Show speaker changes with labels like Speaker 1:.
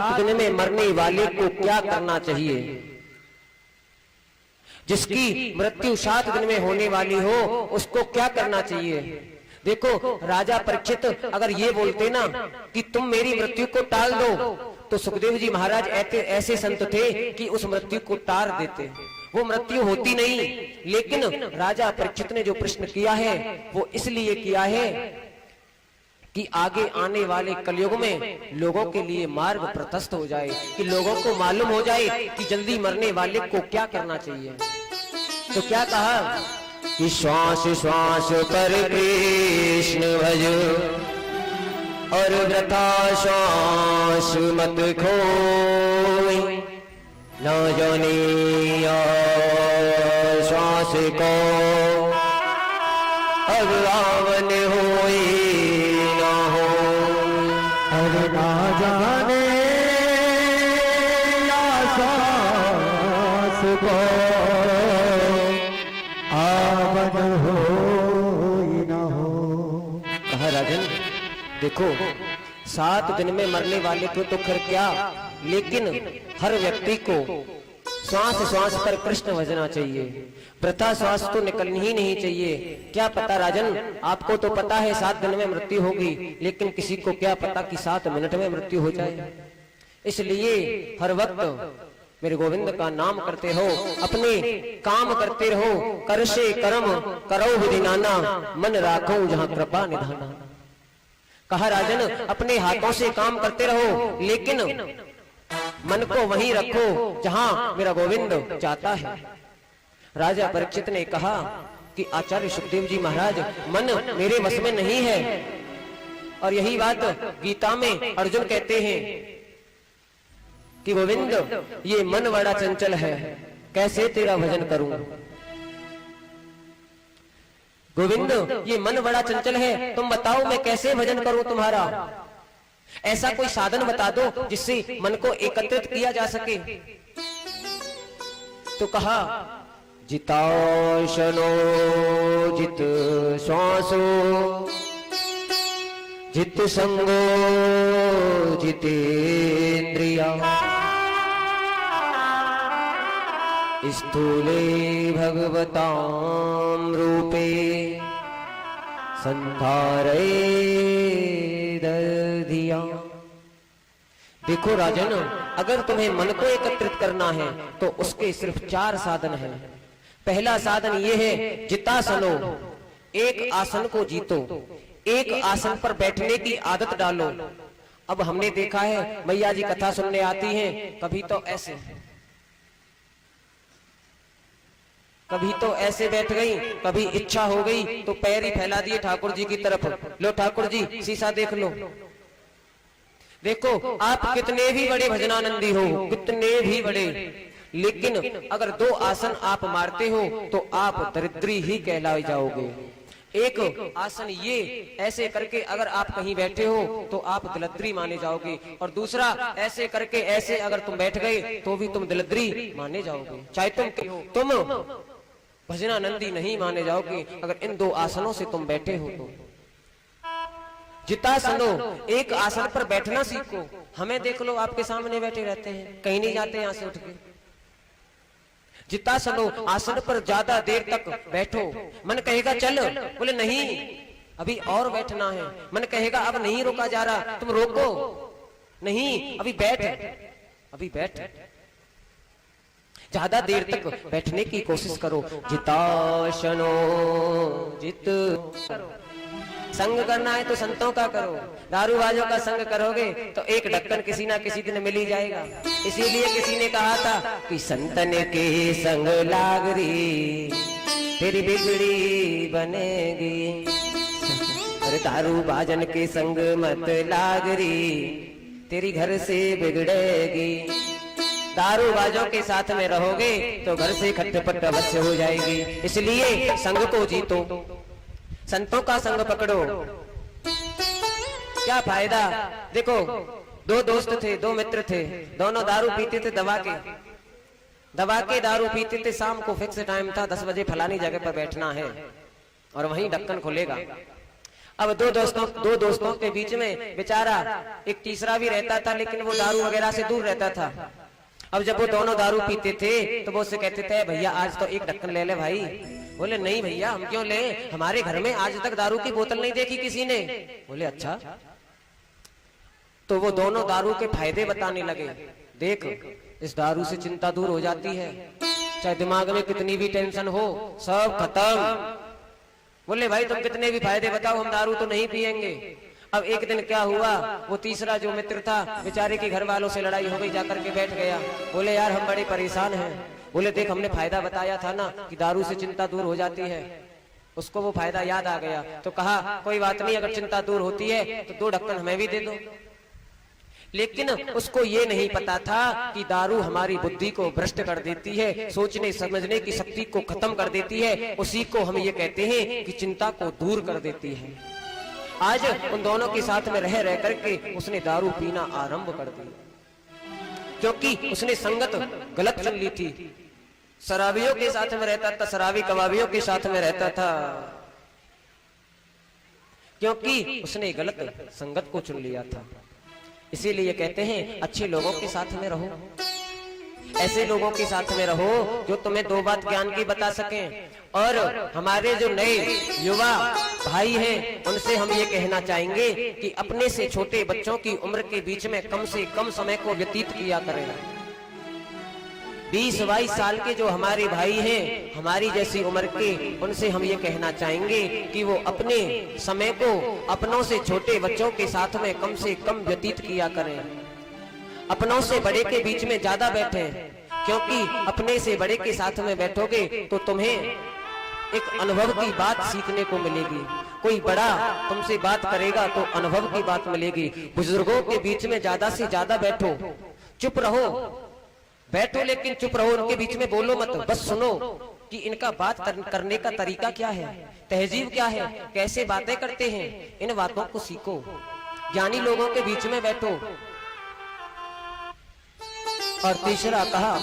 Speaker 1: दिन में मरने वाले को क्या करना चाहिए? जिसकी मृत्यु 7 दिन में होने वाली हो उसको क्या करना चाहिए? देखो, राजा परीक्षित अगर ये बोलते ना कि तुम मेरी मृत्यु को टाल दो, तो सुखदेव जी महाराज ऐसे संत थे कि उस मृत्यु को टाल देते। वो मृत्यु होती नहीं, लेकिन राजा परीक्षित ने जो प्रश्न किया है वो इसलिए किया है कि आगे आने वाले कलयुग में लोगों के लिए मार्ग प्रशस्त हो जाए, कि लोगों को मालूम हो जाए कि जल्दी मरने वाले को क्या करना चाहिए। तो क्या कहा कि श्वास श्वास पर कृष्ण भज और वृथा श्वास मत खोई, न जाने श्वास को अब रावण होई न हो।
Speaker 2: अरे ना जाने श्वास को आवन हो न हो।
Speaker 1: कहा राजन, देखो 7 दिन में मरने वाले को तो खैर क्या, लेकिन हर व्यक्ति को श्वास श्वास पर कृष्ण भजना चाहिए। वृथा श्वास तो निकलनी ही नहीं चाहिए। क्या पता राजन, आपको तो पता है 7 दिन में मृत्यु होगी, लेकिन किसी को क्या पता कि 7 मिनट में मृत्यु हो जाए। इसलिए हर वक्त मेरे गोविंद का नाम करते हो, अपने काम करते रहो। कर से कर्म करो विधि नाना, मन राखो जहां कृपा निधाना। कहा राजन, अपने हाथों से काम करते रहो, लेकिन मन को वहीं रखो जहां मेरा गोविंद चाहता है। राजा परीक्षित ने कहा कि आचार्य सुखदेव जी महाराज, मन मेरे वश में नहीं है। और यही बात गीता में अर्जुन कहते हैं कि गोविंद, ये मन बड़ा चंचल है, कैसे तेरा भजन करूं। गोविंद, ये मन बड़ा चंचल है, तुम बताओ मैं कैसे भजन करूं तुम्हारा। ऐसा कोई साधन बता दो जिससे मन को एकत्रित किया जा सके। तो कहा, जिताशनो जित श्वासो जित संगो जितेन्द्रिया, स्थूले भगवतां रूपे संधारे दधिया। देखो राजन, अगर तुम्हें मन को एकत्रित करना है तो उसके सिर्फ 4 साधन हैं। पहला साधन ये है जितासनो, एक आसन को जीतो, एक आसन पर बैठने की आदत डालो। अब हमने देखा है मैया जी कथा सुनने आती हैं, कभी तो ऐसे बैठ गई, कभी इच्छा हो गई तो पैर ही फैला दिए ठाकुर जी की तरफ, लो ठाकुर जी शीशा देख लो। देखो, आप कितने भी बड़े भजनानंदी हो, कितने भी बड़े, लेकिन अगर 2 आसन आप मारते हो तो आप दरिद्री ही कहलाए जाओगे। एक आसन ये ऐसे करके अगर आप कहीं बैठे हो तो आप दरिद्री माने जाओगे, और दूसरा ऐसे करके ऐसे अगर तुम बैठ गए तो भी तुम दरिद्री माने जाओगे। चाहे तुम भजनानंदी नहीं माने जाओगे अगर इन 2 आसनों से तुम बैठे हो तो। जितासनो, एक आसन पर बैठना सीखो। हमें देख लो, आपके सामने बैठे रहते हैं, कहीं नहीं जाते यहां से उठ के। जितासनो, आसन पर ज्यादा देर तक बैठो। मन कहेगा चल, बोले नहीं अभी और बैठना है। मन कहेगा अब नहीं रोका जा रहा, तुम रोको नहीं, अभी बैठ। ज्यादा देर तक बैठने की कोशिश करो। जिताशनो जित करो। संग करना है तो संतों का करो, दारूबाजों का संग करोगे तो एक ढक्कन किसी ना किसी दिन मिल ही जाएगा। इसीलिए किसी ने कहा था कि संतन के संग लागरी तेरी बिगड़ी बनेगी, अरे दारूबाजन के संग मत लागरी तेरी घर से बिगड़ेगी। दारूबाजों के साथ में रहोगे तो घर से खटपट अवश्य हो जाएगी। इसलिए संग को जीतो, संतों का संग पकड़ो। क्या फायदा, देखो 2 दोस्त थे, 2 मित्र थे, दोनों दारू पीते थे, दबा के दारू पीते थे। शाम को फिक्स टाइम था, 10 बजे फलानी जगह पर बैठना है और वहीं ढक्कन खुलेगा। अब दो दोस्तों के बीच में बेचारा एक तीसरा भी रहता था, लेकिन वो दारू वगैरह से दूर रहता था। अब जब वो दोनों दारू पीते थे तो वो उससे कहते थे, भैया आज तो एक ढक्कन ले ले भाई। बोले नहीं भैया, हम क्यों ले, हमारे घर में आज तक दारू की बोतल नहीं देखी किसी ने। बोले अच्छा। तो वो दोनों दारू के फायदे बताने लगे। देख, इस दारू से चिंता दूर हो जाती है, चाहे दिमाग में कितनी भी टेंशन हो सब खत्म। बोले भाई तुम कितने भी फायदे बताओ, हम दारू तो नहीं पिएंगे। अब एक दिन क्या हुआ, वो तीसरा जो मित्र था बेचारे के घर वालों से लड़ाई हो गई, जाकर के बैठ गया। बोले यार हम बड़े परेशान हैं। बोले देख, हमने फायदा बताया था ना कि दारू से चिंता दूर हो जाती है। उसको वो फायदा याद आ गया तो कहा कोई बात नहीं, अगर चिंता दूर होती है तो 2 ढक्कन हमें भी दे दो। लेकिन उसको ये नहीं पता था कि दारू हमारी बुद्धि को भ्रष्ट कर देती है, सोचने समझने की शक्ति को खत्म कर देती है। उसी को हम ये कहते हैं कि चिंता को दूर कर देती है। आज उन दोनों के साथ में रह करके उसने दारू पीना आरंभ कर दिया, क्योंकि उसने संगत गलत चुन ली थी। शराबियों के साथ में रहता था, शराबी कबाबियों के साथ में रहता था, क्योंकि उसने गलत संगत को चुन लिया था। इसीलिए कहते हैं अच्छे लोगों के साथ में रहो, ऐसे लोगों के साथ में रहो जो तुम्हें 2 बात ज्ञान की बता सकें। और हमारे जो नए युवा भाई हैं उनसे हम ये कहना चाहेंगे कि अपने से छोटे बच्चों की उम्र के बीच में कम से कम समय को व्यतीत किया करें। 20-22 साल के जो हमारे भाई हैं हमारी जैसी उम्र के, उनसे हम ये कहना चाहेंगे कि वो अपने समय को अपनों से छोटे बच्चों के साथ में कम से कम व्यतीत किया करें। अपनों से बड़े के बीच में ज्यादा बैठे, क्योंकि अपने से बड़े के साथ में बैठोगे तो तुम्हें एक अनुभव की बात सीखने को मिलेगी। कोई बड़ा तुमसे बात करेगा तो अनुभव की बात मिलेगी। बुजुर्गों के बीच में ज्यादा से ज्यादा बैठो, चुप रहो, बैठो लेकिन चुप रहो, उनके बीच में बोलो मत, बस सुनो कि इनका बात करने का तरीका क्या है, तहजीब क्या है, कैसे बातें करते हैं, इन बातों को सीखो। ज्ञानी लोगों के बीच में बैठो। और तीसरा कहा